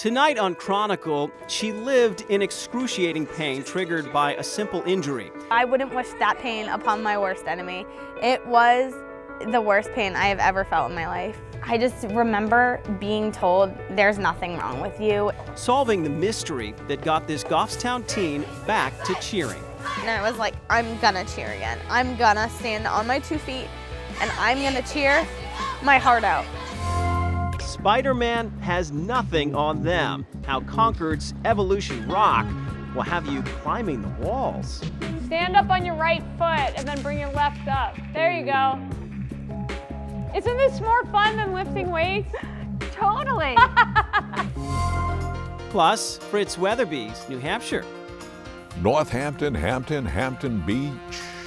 Tonight on Chronicle, she lived in excruciating pain triggered by a simple injury. I wouldn't wish that pain upon my worst enemy. It was the worst pain I have ever felt in my life. I just remember being told there's nothing wrong with you. Solving the mystery that got this Goffstown teen back to cheering. And I was like, I'm gonna cheer again. I'm gonna stand on my 2 feet and I'm gonna cheer my heart out. Spider-Man has nothing on them. How Concord's Evolution Rock will have you climbing the walls. Stand up on your right foot and then bring your left up. There you go. Isn't this more fun than lifting weights? Totally. Plus, Fritz Weatherby's New Hampshire. Northampton, Hampton, Hampton Beach,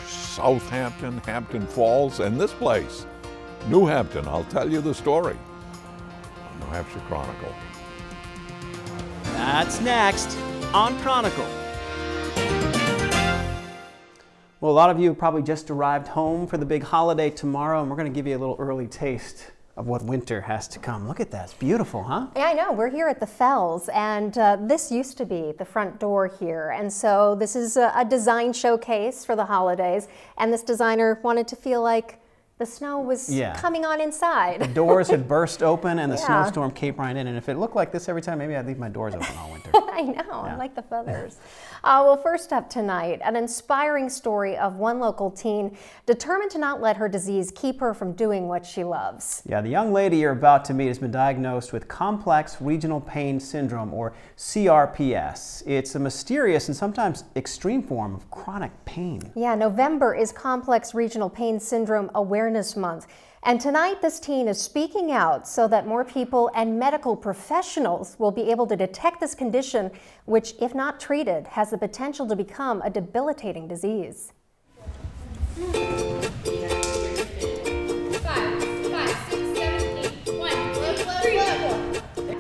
Southampton, Hampton Falls, and this place, New Hampton. I'll tell you the story. New Hampshire Chronicle. That's next on Chronicle. Well, a lot of you probably just arrived home for the big holiday tomorrow, and we're going to give you a little early taste of what winter has to come. Look at that. It's beautiful, huh? Yeah, I know. We're here at the Fells, and this used to be the front door here. And so this is a design showcase for the holidays, and this designer wanted to feel like the snow was coming on inside. The doors had burst open and the snowstorm came right in. And if it looked like this every time, maybe I'd leave my doors open all winter. I know. I like the feathers. Well, first up tonight, an inspiring story of one local teen determined to not let her disease keep her from doing what she loves. Yeah, the young lady you're about to meet has been diagnosed with complex regional pain syndrome, or CRPS. It's a mysterious and sometimes extreme form of chronic pain. Yeah, November is Complex Regional Pain Syndrome Awareness Month. And tonight, this teen is speaking out so that more people and medical professionals will be able to detect this condition, which, if not treated, has the potential to become a debilitating disease.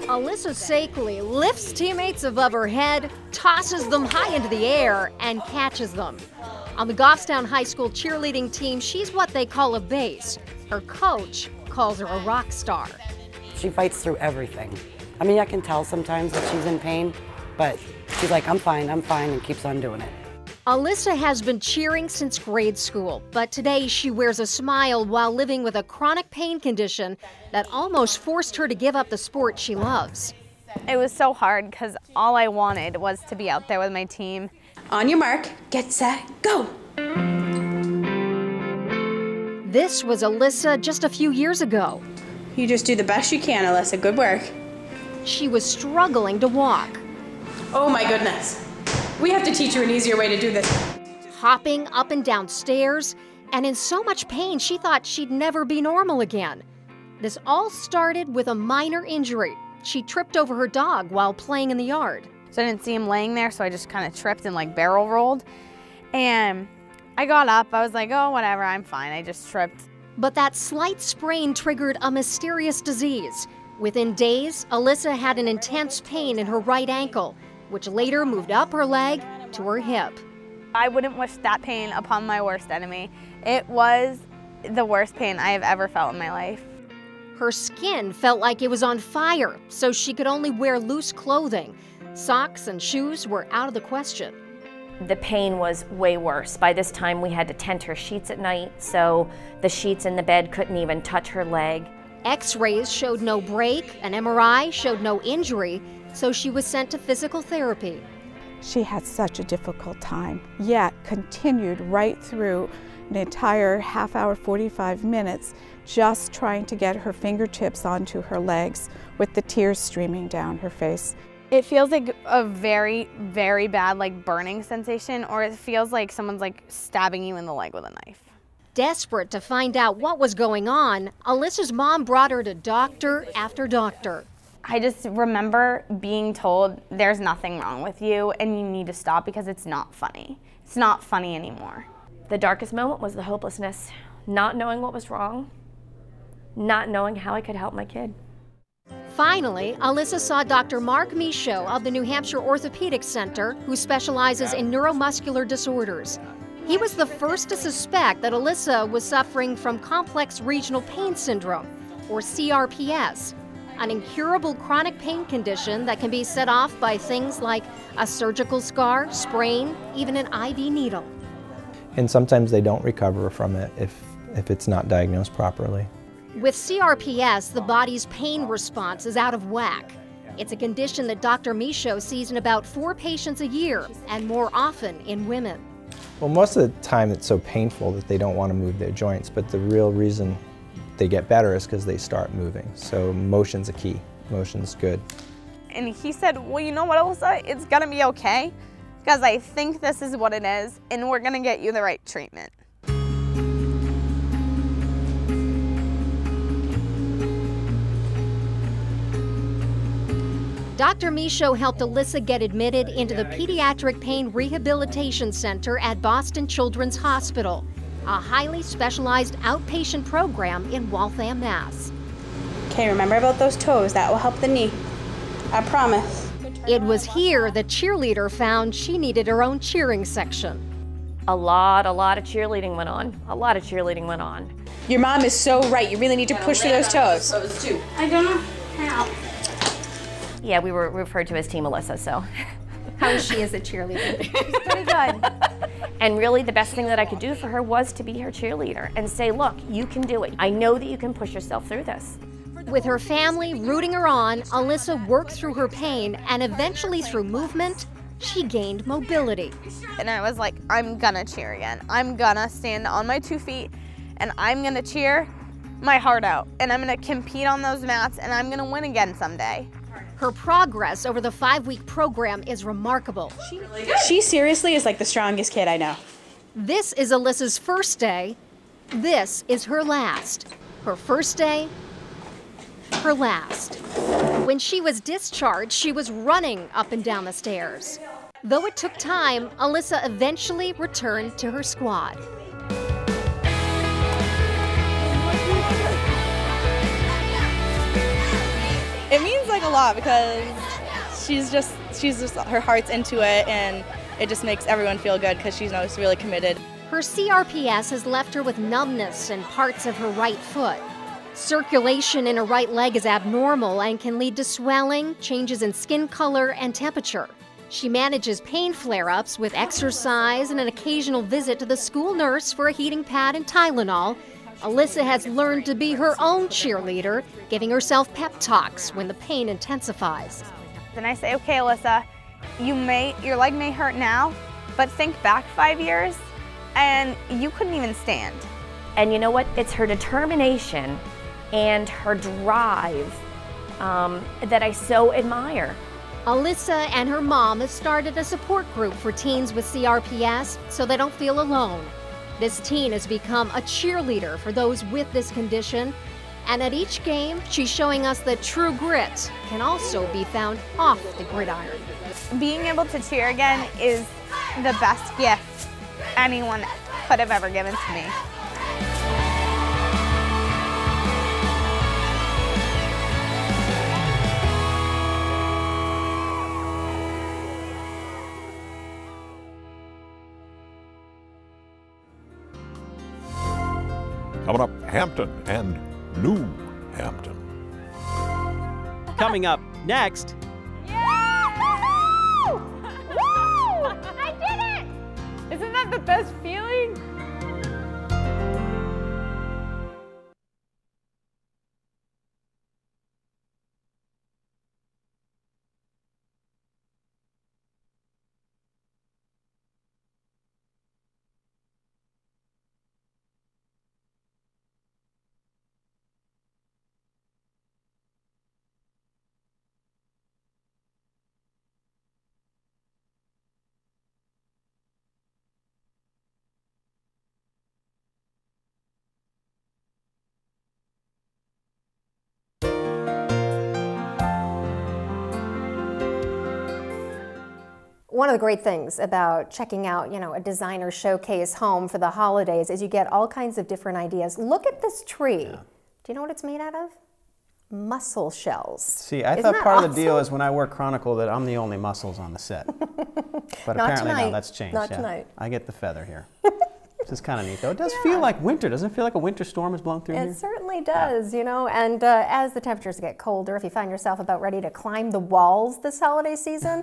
Alyssa Sakely lifts teammates above her head, tosses them high into the air, and catches them. On the Goffstown High School cheerleading team, she's what they call a base. Her coach calls her a rock star. She fights through everything. I mean, I can tell sometimes that she's in pain, but she's like, I'm fine, and keeps on doing it. Alyssa has been cheering since grade school, but today she wears a smile while living with a chronic pain condition that almost forced her to give up the sport she loves. It was so hard because all I wanted was to be out there with my team. On your mark, get set, go! This was Alyssa just a few years ago. You just do the best you can, Alyssa. Good work. She was struggling to walk. Oh my goodness. We have to teach her an easier way to do this. Hopping up and down stairs, and in so much pain she thought she'd never be normal again. This all started with a minor injury. She tripped over her dog while playing in the yard. So I didn't see him laying there, so I just kind of tripped and like barrel rolled. And I got up, I was like, oh, whatever, I'm fine, I just tripped. But that slight sprain triggered a mysterious disease. Within days, Alyssa had an intense pain in her right ankle, which later moved up her leg to her hip. I wouldn't wish that pain upon my worst enemy. It was the worst pain I have ever felt in my life. Her skin felt like it was on fire, so she could only wear loose clothing. Socks and shoes were out of the question. The pain was way worse. By this time, we had to tent her sheets at night, so the sheets in the bed couldn't even touch her leg. X-rays showed no break, an MRI showed no injury, so she was sent to physical therapy. She had such a difficult time, yet continued right through an entire half hour, 45 minutes, just trying to get her fingertips onto her legs with the tears streaming down her face. It feels like a very, very bad like burning sensation, or it feels like someone's like stabbing you in the leg with a knife. Desperate to find out what was going on, Alyssa's mom brought her to doctor after doctor. I just remember being told there's nothing wrong with you and you need to stop because it's not funny. It's not funny anymore. The darkest moment was the hopelessness, not knowing what was wrong, not knowing how I could help my kid. Finally, Alyssa saw Dr. Mark Michaud of the New Hampshire Orthopedic Center, who specializes in neuromuscular disorders. He was the first to suspect that Alyssa was suffering from complex regional pain syndrome, or CRPS. an incurable chronic pain condition that can be set off by things like a surgical scar, sprain, even an IV needle. And sometimes they don't recover from it if it's not diagnosed properly. With CRPS, the body's pain response is out of whack. It's a condition that Dr. Michaud sees in about 4 patients a year, and more often in women. Well, most of the time it's so painful that they don't want to move their joints, but the real reason they get better is because they start moving. So motion's a key. Motion's good. And he said, well, you know what, Alyssa? It's gonna be okay, because I think this is what it is, and we're gonna get you the right treatment. Dr. Michaud helped Alyssa get admitted into the Pediatric Pain Rehabilitation Center at Boston Children's Hospital, a highly specialized outpatient program in Waltham, Mass. Okay, remember about those toes. That will help the knee. I promise. It was here the cheerleader found she needed her own cheering section. A lot of cheerleading went on. A lot of cheerleading went on. Your mom is so right. You really need to push through those toes. I don't know how. Yeah, we were referred to as Team Alyssa, so. How is she as a cheerleader? She's pretty good. And really the best thing that I could do for her was to be her cheerleader and say, look, you can do it. I know that you can push yourself through this. With her family rooting her on, Alyssa worked through her pain, and eventually through movement, she gained mobility. And I was like, I'm gonna cheer again. I'm gonna stand on my 2 feet, and I'm gonna cheer my heart out. And I'm gonna compete on those mats, and I'm gonna win again someday. Her progress over the 5-week program is remarkable. She seriously is like the strongest kid I know. This is Alyssa's first day. This is her last. Her first day, her last. When she was discharged, she was running up and down the stairs. Though it took time, Alyssa eventually returned to her squad. It means like a lot because she's just her heart's into it, and it just makes everyone feel good because she's really committed. Her CRPS has left her with numbness in parts of her right foot. Circulation in her right leg is abnormal and can lead to swelling, changes in skin color, and temperature. She manages pain flare-ups with exercise and an occasional visit to the school nurse for a heating pad and Tylenol. Alyssa has learned to be her own cheerleader, giving herself pep talks when the pain intensifies. Then I say, okay, Alyssa, your leg may hurt now, but think back 5 years, and you couldn't even stand. And you know what? It's her determination and her drive that I so admire. Alyssa and her mom have started a support group for teens with CRPS so they don't feel alone. This teen has become a cheerleader for those with this condition, and at each game, she's showing us that true grit can also be found off the gridiron. Being able to cheer again is the best gift anyone could have ever given to me. Coming up, Hampton and New Hampton. Coming up next. Yeah! Woo! I did it! Isn't that the best feeling? One of the great things about checking out, a designer showcase home for the holidays is you get all kinds of different ideas. Look at this tree. Yeah. Do you know what it's made out of? Mussel shells. See, I thought part of the deal is when I work Chronicle that I'm the only mussels on the set. But apparently now that's changed. Not tonight. I get the feather here. This is kind of neat, though. It does feel like winter. Doesn't it feel like a winter storm has blown through here? It certainly does, you know, and as the temperatures get colder, if you find yourself about ready to climb the walls this holiday season,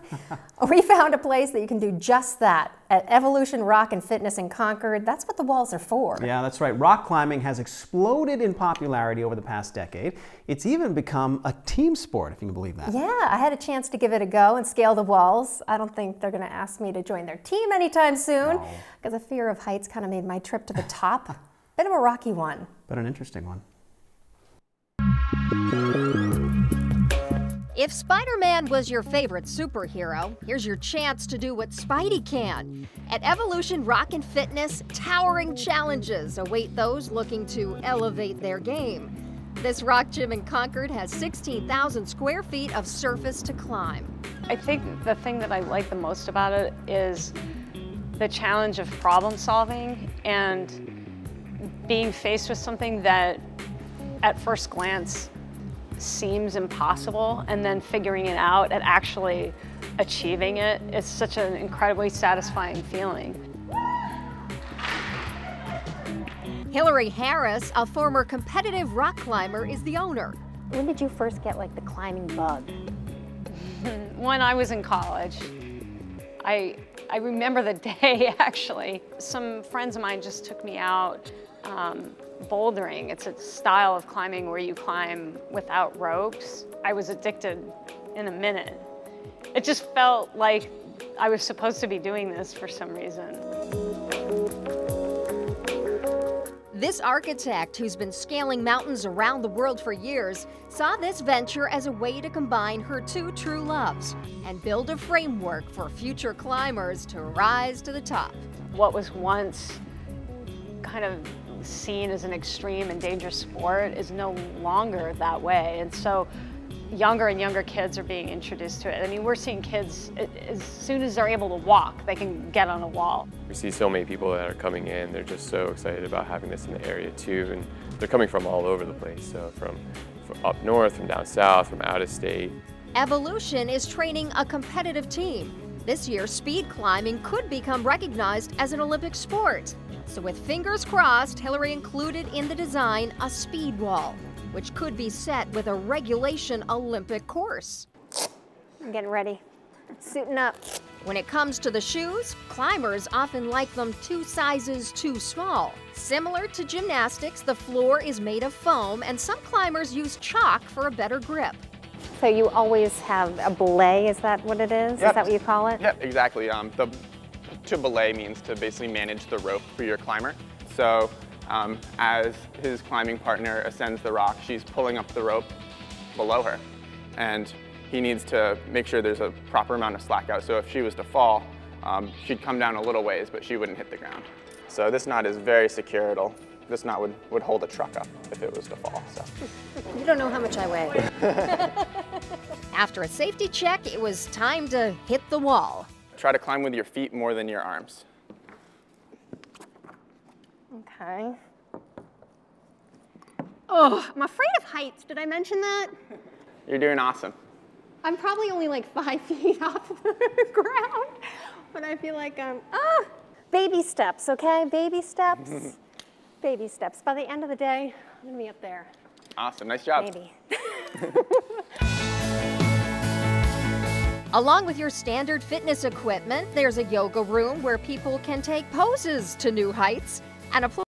we found a place that you can do just that at Evolution Rock and Fitness in Concord. That's what the walls are for. Yeah, that's right. Rock climbing has exploded in popularity over the past decade. It's even become a team sport, if you can believe that. Yeah, I had a chance to give it a go and scale the walls. I don't think they're going to ask me to join their team anytime soon, because a fear of heights kind of made my trip to the top bit of a rocky one. But an interesting one. If Spider-Man was your favorite superhero, here's your chance to do what Spidey can. At Evolution Rock and Fitness, towering challenges await those looking to elevate their game. This rock gym in Concord has 16,000 square feet of surface to climb. I think the thing that I like the most about it is the challenge of problem solving and being faced with something that at first glance seems impossible, and then figuring it out and actually achieving it is such an incredibly satisfying feeling. Hillary Harris, a former competitive rock climber, is the owner. When did you first get like the climbing bug? When I was in college. I remember the day, actually. Some friends of mine just took me out bouldering. It's a style of climbing where you climb without ropes. I was addicted in a minute. It just felt like I was supposed to be doing this for some reason. This architect, who's been scaling mountains around the world for years, saw this venture as a way to combine her two true loves and build a framework for future climbers to rise to the top. What was once kind of seen as an extreme and dangerous sport is no longer that way. And so younger and younger kids are being introduced to it. I mean, we're seeing kids, as soon as they're able to walk, they can get on a wall. We see so many people that are coming in. They're just so excited about having this in the area too. And they're coming from all over the place. So from up north, from down south, from out of state. Evolution is training a competitive team. This year, speed climbing could become recognized as an Olympic sport. So with fingers crossed, Hillary included in the design a speed wall, which could be set with a regulation Olympic course. I'm getting ready. Suiting up. When it comes to the shoes, climbers often like them 2 sizes too small. Similar to gymnastics, the floor is made of foam, and some climbers use chalk for a better grip. So you always have a belay, is that what it is? Yep. Is that what you call it? Yep, exactly. To belay means to basically manage the rope for your climber. So as his climbing partner ascends the rock, she's pulling up the rope below her. And he needs to make sure there's a proper amount of slack out. So if she was to fall, she'd come down a little ways, but she wouldn't hit the ground. So this knot is very secure. This knot would hold a truck up if it was to fall. So. You don't know how much I weigh. After a safety check, it was time to hit the wall. Try to climb with your feet more than your arms. Okay. Oh, I'm afraid of heights. Did I mention that? You're doing awesome. I'm probably only like 5 feet off the ground, but I feel like baby steps, okay? Baby steps. Baby steps. By the end of the day, I'm gonna be up there. Awesome, nice job. Maybe. Along with your standard fitness equipment, there's a yoga room where people can take poses to new heights and a